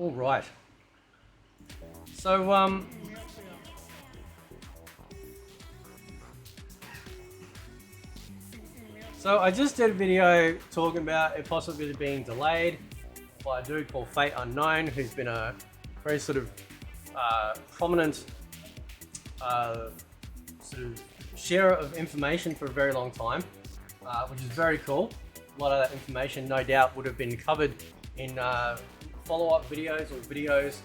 All right. So, so I just did a video talking about it possibly being delayed by a dude called Fate Unknown, who's been a very sort of prominent sort of sharer of information for a very long time, which is very cool. A lot of that information, no doubt, would have been covered in follow-up videos or videos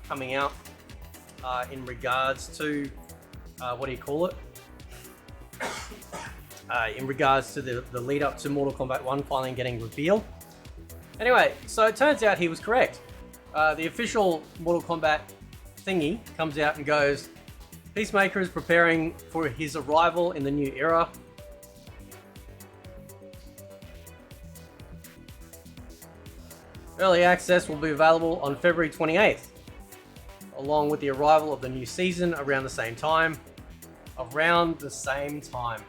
coming out in regards to what do you call it? In regards to the lead up to Mortal Kombat 1 finally getting revealed. Anyway, so it turns out he was correct. The official Mortal Kombat thingy comes out and goes, Peacemaker is preparing for his arrival in the new era. Early access will be available on February 28th, along with the arrival of the new season around the same time. Around the same time.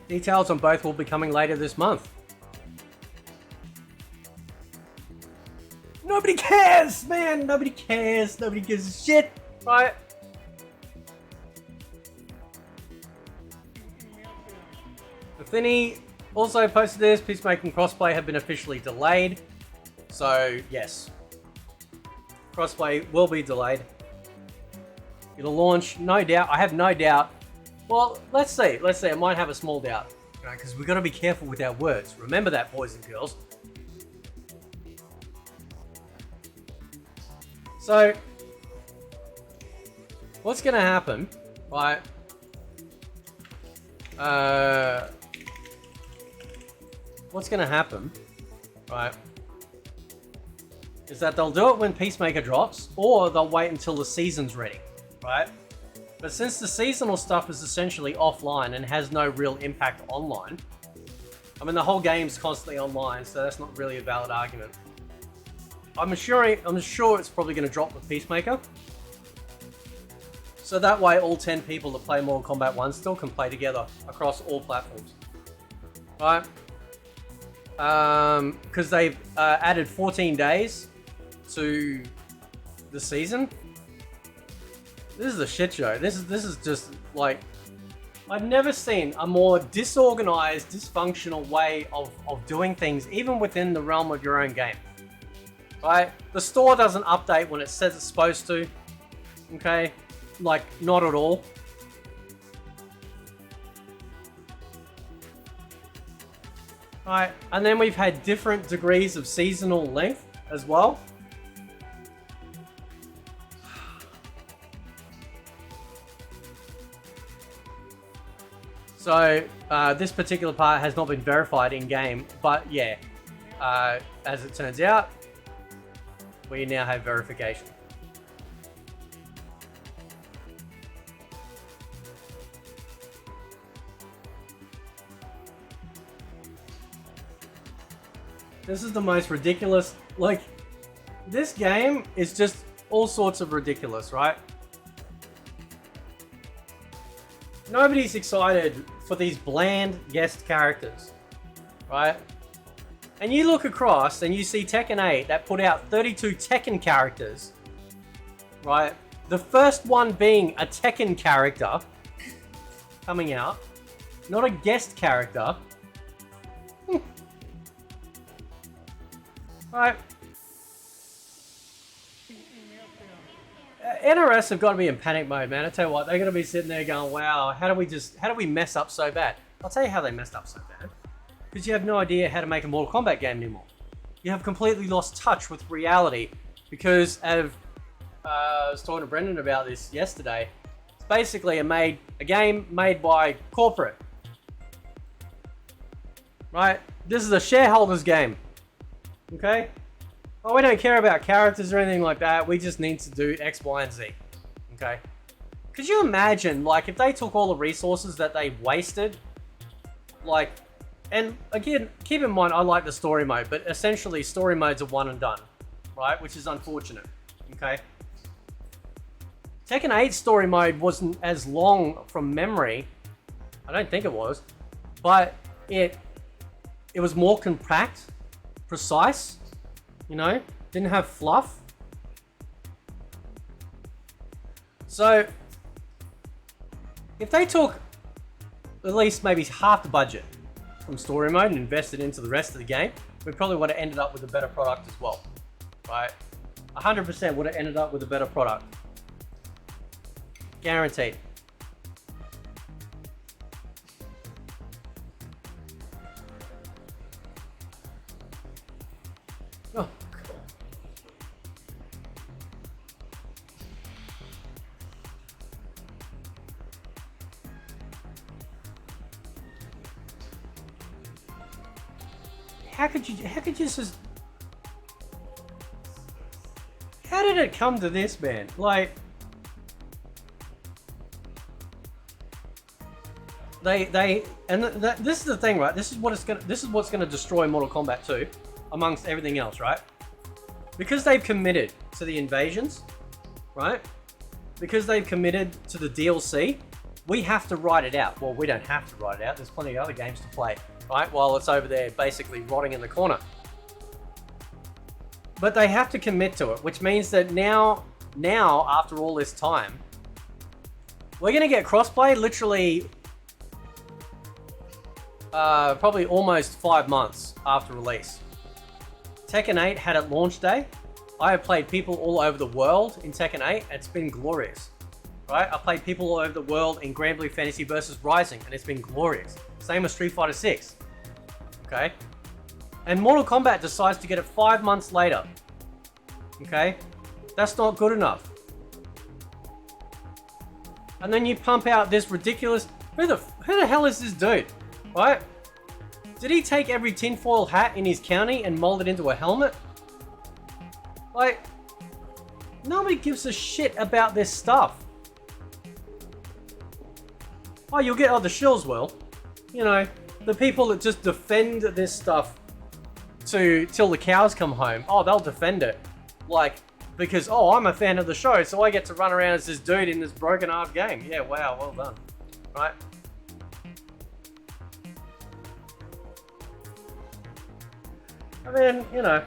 Details on both will be coming later this month. Nobody cares, man! Nobody cares. Nobody gives a shit, right? Thinny also posted this. Peacemaker and Crossplay have been officially delayed. So, yes. Crossplay will be delayed. It'll launch, no doubt. I have no doubt. Well, let's see. Let's see. I might have a small doubt. Because we've got to be careful with our words. Remember that, boys and girls. So, what's going to happen, right? What's going to happen, right, is that they'll do it when Peacemaker drops, or they'll wait until the season's ready, right? But since the seasonal stuff is essentially offline and has no real impact online, I mean, the whole game's constantly online, so that's not really a valid argument. I'm sure it's probably going to drop with Peacemaker. So that way all 10 people that play Mortal Kombat 1 still can play together across all platforms. Right? Because they've added 14 days to the season. This is a shit show. This is just like, I've never seen a more disorganized, dysfunctional way of doing things, even within the realm of your own game. Right? The store doesn't update when it says it's supposed to. Okay? Like, not at all. Right, and then we've had different degrees of seasonal length as well. So, this particular part has not been verified in-game, but yeah, as it turns out, we now have verification. This is the most ridiculous, like, this game is just all sorts of ridiculous, right? Nobody's excited for these bland guest characters, right? And you look across and you see Tekken 8 that put out 32 Tekken characters, right? The first one being a Tekken character coming out, not a guest character. Right. NRS have got to be in panic mode, man. I tell you what, they're going to be sitting there going, wow, how do we mess up so bad? I'll tell you how they messed up so bad. Because you have no idea how to make a Mortal Kombat game anymore. You have completely lost touch with reality. Because I was talking to Brendan about this yesterday. It's basically a game made by corporate. Right? This is a shareholders game. Okay? Oh, we don't care about characters or anything like that. We just need to do X, Y, and Z. Okay? Could you imagine, like, if they took all the resources that they wasted, like, and again, keep in mind, I like the story mode, but essentially story modes are one and done, right? Which is unfortunate. Okay? Tekken 8 story mode wasn't as long from memory I don't think it was. But it was more compact, precise, you know, didn't have fluff. So if they took at least maybe half the budget from story mode and invested into the rest of the game, we probably would have ended up with a better product as well, right? 100% would have ended up with a better product. Guaranteed. Oh, God. How could you just... How did it come to this, man? Like... This is the thing, right? This is what's gonna destroy Mortal Kombat 2, amongst everything else, right? Because they've committed to the invasions, right? Because they've committed to the DLC, we have to write it out. Well, we don't have to write it out. There's plenty of other games to play, right? While it's over there basically rotting in the corner. But they have to commit to it, which means that now after all this time, we're gonna get crossplay literally probably almost 5 months after release. Tekken 8 had it launch day. I have played people all over the world in Tekken 8. It's been glorious, right? I played people all over the world in Grand Blue Fantasy vs Rising, and it's been glorious. Same with Street Fighter 6. Okay, and Mortal Kombat decides to get it 5 months later. Okay, that's not good enough. And then you pump out this ridiculous... Who the hell is this dude? Right? Did he take every tinfoil hat in his county and mold it into a helmet? Like, nobody gives a shit about this stuff. Oh, you'll get other shills, will. You know, the people that just defend this stuff till the cows come home. Oh, they'll defend it. Like, because, oh, I'm a fan of the show, so I get to run around as this dude in this broken ass game. Yeah, wow, well done. Right? I mean, you know.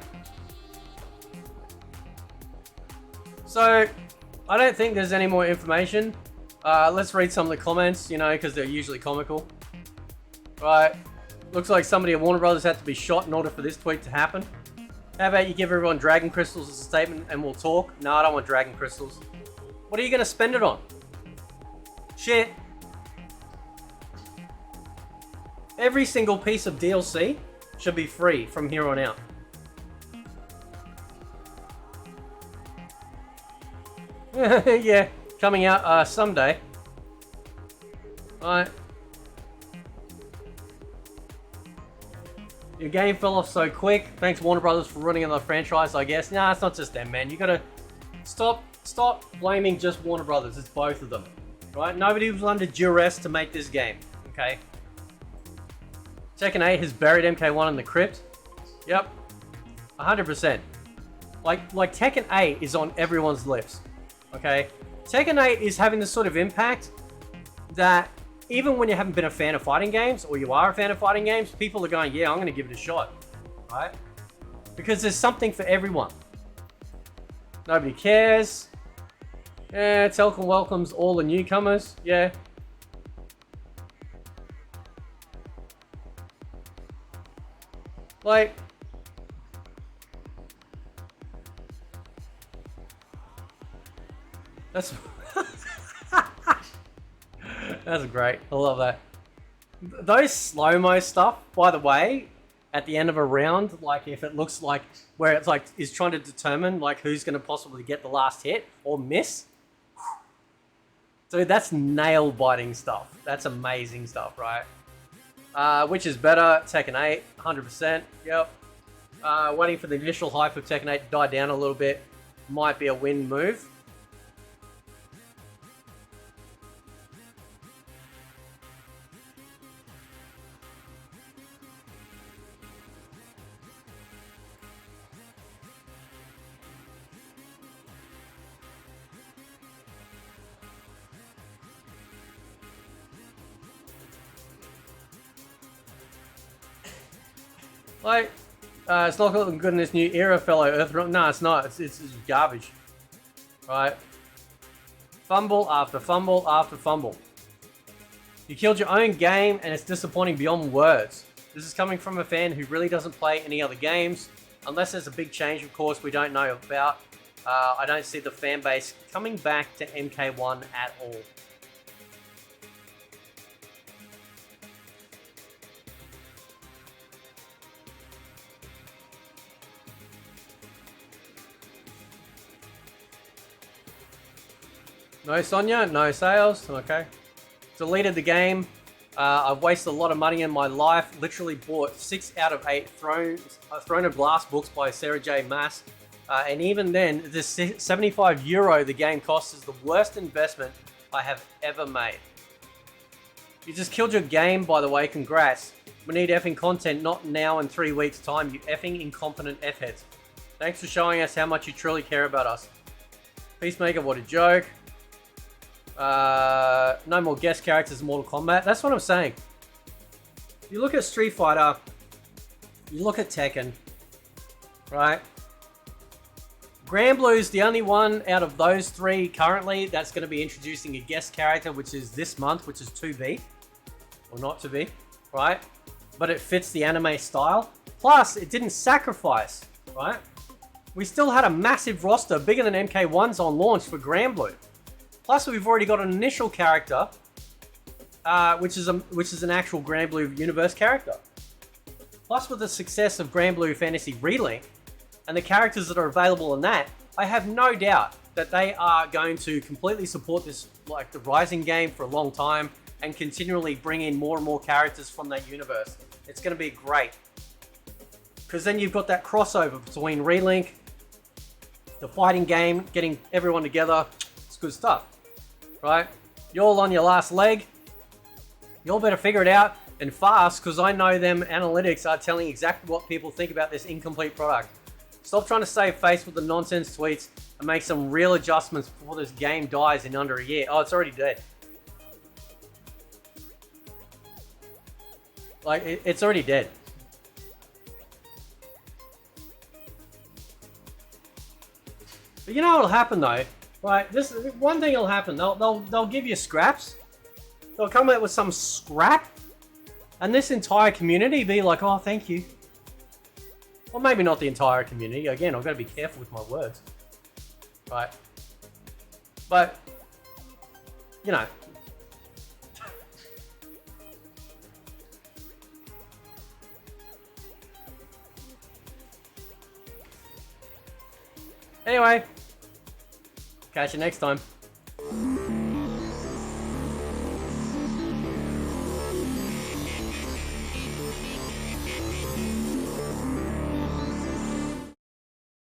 So, I don't think there's any more information. Let's read some of the comments, you know, because they're usually comical. Right. Looks like somebody at Warner Brothers had to be shot in order for this tweet to happen. How about you give everyone Dragon Crystals as a statement and we'll talk? No, I don't want Dragon Crystals. What are you going to spend it on? Shit. Every single piece of DLC should be free from here on out. Yeah, coming out someday. Alright. Your game fell off so quick. Thanks Warner Brothers for running another franchise, I guess. Nah, it's not just them, man. You gotta stop blaming just Warner Brothers. It's both of them. Right? Nobody was under duress to make this game. Okay? Tekken 8 has buried MK1 in the crypt. Yep. 100%. Like Tekken 8 is on everyone's lips. Okay? Tekken 8 is having this sort of impact that even when you haven't been a fan of fighting games, or you are a fan of fighting games, people are going, yeah, I'm going to give it a shot. Right? Because there's something for everyone. Nobody cares. Yeah, Telcom welcomes all the newcomers. Yeah. Like... That's... That's great. I love that. Those slow-mo stuff, by the way, at the end of a round, like if it looks like where it's like is trying to determine like who's going to possibly get the last hit or miss. Dude, that's nail-biting stuff. That's amazing stuff, right? Which is better? Tekken 8, 100%. Yep. Waiting for the initial hype of Tekken 8 to die down a little bit might be a win move. Like, it's not looking good in this new era, fellow Earthrealm. No, it's not. It's garbage. Right? Fumble after fumble after fumble. You killed your own game, and it's disappointing beyond words. This is coming from a fan who really doesn't play any other games. Unless there's a big change, of course, we don't know about. I don't see the fan base coming back to MK1 at all. No Sonya, no sales, okay. Deleted the game. I've wasted a lot of money in my life. Literally bought 6 out of 8 Throne of Glass books by Sarah J. Maas. And even then, this €75 the game costs is the worst investment I have ever made. You just killed your game, by the way, congrats. We need effing content, not now in 3 weeks' time, you effing incompetent F-heads. Thanks for showing us how much you truly care about us. Peacemaker, what a joke. No more guest characters in Mortal Kombat. That's what I'm saying. You look at Street Fighter, you look at Tekken, right? Granblue's the only one out of those 3 currently that's going to be introducing a guest character, which is this month, which is 2B. Or not to be, right? But it fits the anime style. Plus, it didn't sacrifice, right? We still had a massive roster, bigger than MK1's on launch for Granblue. Plus, we've already got an initial character, which is an actual Granblue universe character. Plus, with the success of Granblue Fantasy Relink and the characters that are available in that, I have no doubt that they are going to completely support this, like the Rising game, for a long time and continually bring in more and more characters from that universe. It's going to be great. Because then you've got that crossover between Relink, the fighting game, getting everyone together. It's good stuff. Right? You're all on your last leg. You all better figure it out and fast, because I know them analytics are telling exactly what people think about this incomplete product. Stop trying to save face with the nonsense tweets and make some real adjustments before this game dies in under a year. Oh, it's already dead. Like, it's already dead. But you know what'll happen though? Right, this one thing will happen. They'll give you scraps. They'll come out with some scrap, and this entire community be like, "Oh, thank you." Well, maybe not the entire community. Again, I've got to be careful with my words, right? But you know, anyway, catch you next time.